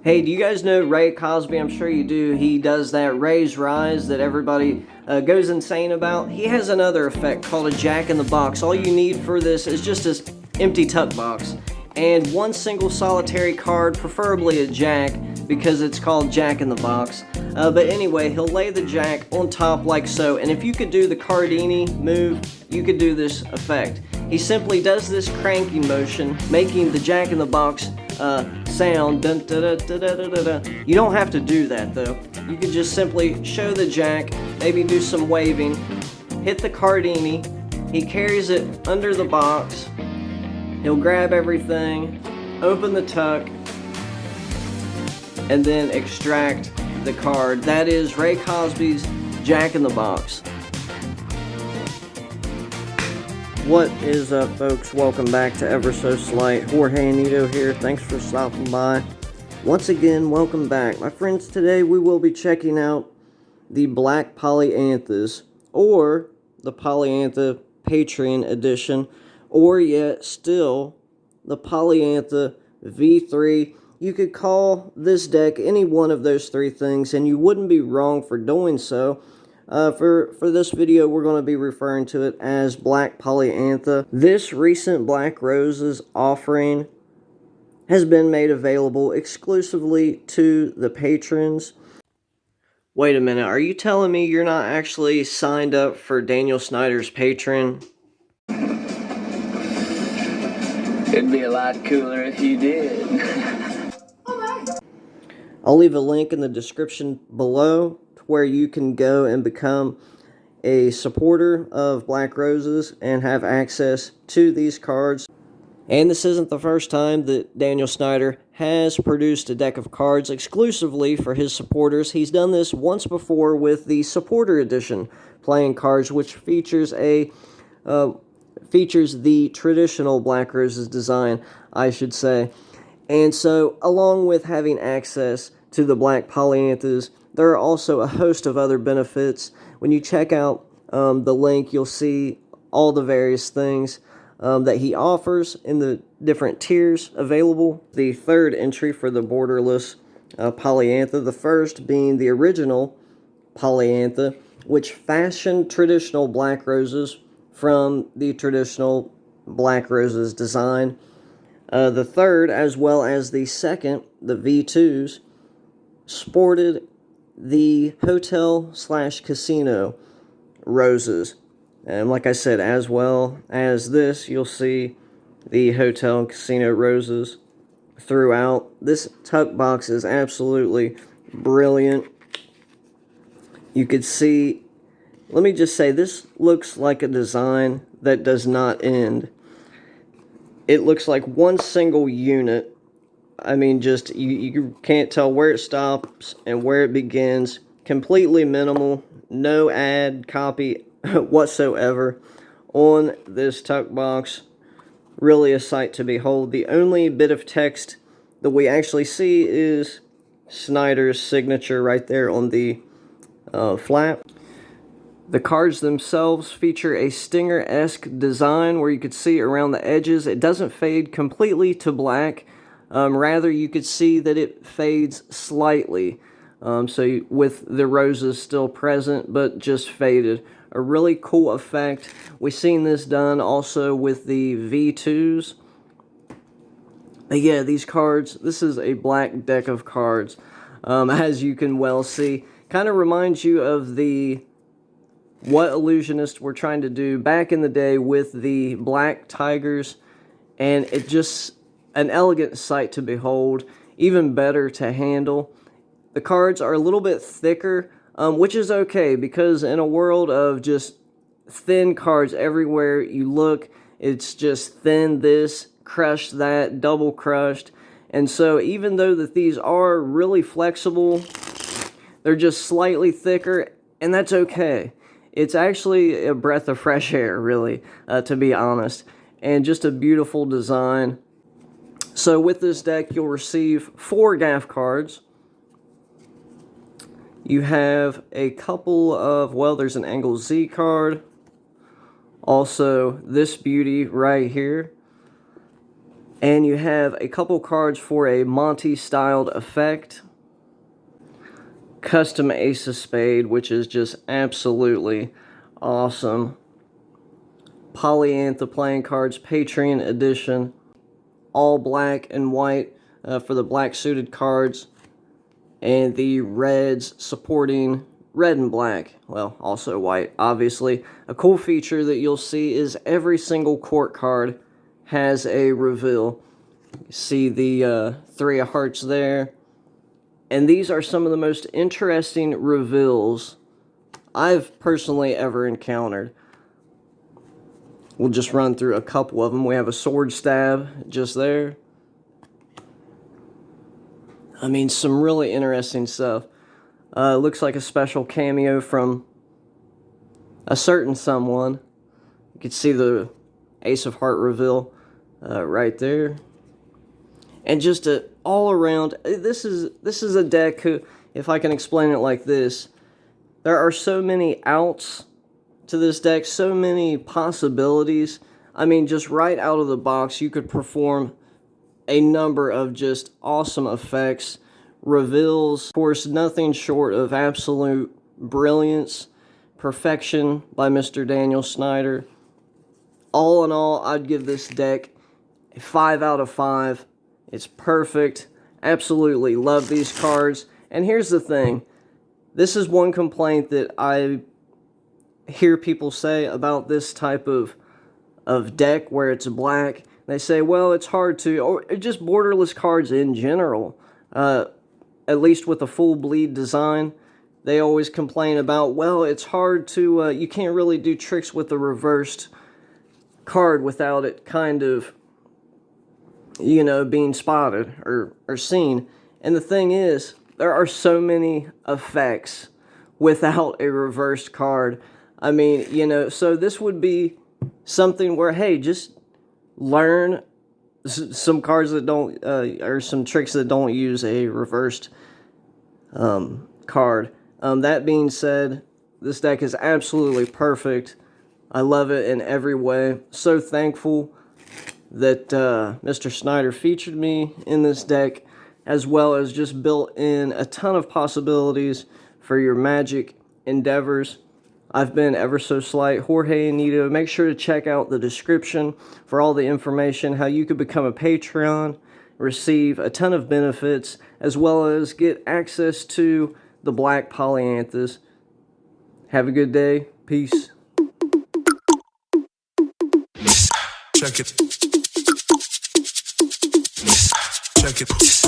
Hey, do you guys know Ray Cosby? I'm sure you do. He does that raise rise that everybody goes insane about. He has another effect called a jack in the box. All you need for this is just this empty tuck box and one single solitary card, preferably a jack, because it's called Jack in the Box. But anyway, he'll lay the jack on top like so, and if you could do the Cardini move, you could do this effect. He simply does this cranking motion, making the Jack in the Box sound. Dun, da, da, da, da, da, da. You don't have to do that though. You can just simply show the jack, maybe do some waving, hit the Cardini. He carries it under the box. He'll grab everything, open the tuck, and then extract the card. That is Ray Cosby's Jack in the Box. What is up, folks? Welcome back to Ever So Slight. Jorge Anito here. Thanks for stopping by. Once again, welcome back. My friends, today we will be checking out the Black Polyanthas, or the Polyantha Patreon Edition, or yet still the Polyantha V3. You could call this deck any one of those three things, and you wouldn't be wrong for doing so. For this video, we're going to be referring to it as Black Polyantha. This recent Black Roses offering has been made available exclusively to the patrons. Wait a minute, are you telling me you're not actually signed up for Daniel Schneider's Patreon? It'd be a lot cooler if you did. I'll leave a link in the description below where you can go and become a supporter of Black Roses and have access to these cards. And this isn't the first time that Daniel Schneider has produced a deck of cards exclusively for his supporters. He's done this once before with the Supporter Edition playing cards, which features the traditional Black Roses design, I should say. And so, along with having access to the Black Polyanthas, there are also a host of other benefits. When you check out the link, you'll see all the various things that he offers in the different tiers available. The third entry for the borderless Polyantha, the first being the original Polyantha, which fashioned traditional Black Roses from the traditional Black Roses design. The third, as well as the second, the V2s, sported the hotel/casino roses. And like I said, as well as this, you'll see the hotel and casino roses throughout. This tuck box is absolutely brilliant. You could see, let me just say, this looks like a design that does not end. It looks like one single unit. I mean, just, you can't tell where it stops and where it begins. Completely minimal, no ad copy whatsoever on this tuck box. Really a sight to behold. The only bit of text that we actually see is Schneider's signature right there on the flap. The cards themselves feature a Stinger-esque design where you could see around the edges. It doesn't fade completely to black. Rather, you could see that it fades slightly. So with the roses still present, but just faded. A really cool effect. We've seen this done also with the V2s. But yeah, these cards, this is a black deck of cards. As you can well see. Kind of reminds you of what illusionists were trying to do back in the day with the black tigers. And it just an elegant sight to behold, even better to handle. The cards are a little bit thicker, which is okay, because in a world of just thin cards everywhere you look, it's just thin this, crushed that, double crushed. And so even though that these are really flexible, they're just slightly thicker, and that's okay. It's actually a breath of fresh air, really, to be honest. And just a beautiful design. So with this deck, you'll receive 4 gaff cards. You have a couple of, well, there's an Angle Z card. Also, this beauty right here. And you have a couple cards for a Monty-styled effect. Custom Ace of Spade, which is just absolutely awesome. Polyantha playing cards, Patreon edition. All black and white for the black suited cards. And the reds supporting red and black. Well, also white, obviously. A cool feature that you'll see is every single court card has a reveal. You see the 3 of hearts there. And these are some of the most interesting reveals I've personally ever encountered. We'll just run through a couple of them. We have a sword stab just there. I mean, some really interesting stuff. Looks like a special cameo from a certain someone. You can see the Ace of Heart reveal right there. And just all around, this is a deck who, if I can explain it like this, there are so many outs to this deck, so many possibilities. I mean, just right out of the box, you could perform a number of just awesome effects, reveals. Of course, nothing short of absolute brilliance, perfection by Mr. Daniel Schneider. All in all, I'd give this deck a 5 out of 5. It's perfect. Absolutely love these cards. And here's the thing. This is one complaint that I hear people say about this type of deck where it's black. They say, well, it's hard to, or just borderless cards in general, at least with a full bleed design, they always complain about, well, it's hard to, you can't really do tricks with the reversed card without it kind of, you know, being spotted or seen. And the thing is, there are so many effects without a reversed card. I mean, you know, so this would be something where, hey, just learn some cards that don't, or some tricks that don't use a reversed card. That being said, this deck is absolutely perfect. I love it in every way. So thankful that Mr. Schneider featured me in this deck, as well as just built in a ton of possibilities for your Magic endeavors. I've been ever so slight, Jorge Anito. Make sure to check out the description for all the information, how you could become a Patreon, receive a ton of benefits, as well as get access to the Black Polyanthas. Have a good day. Peace. Check it. Check it.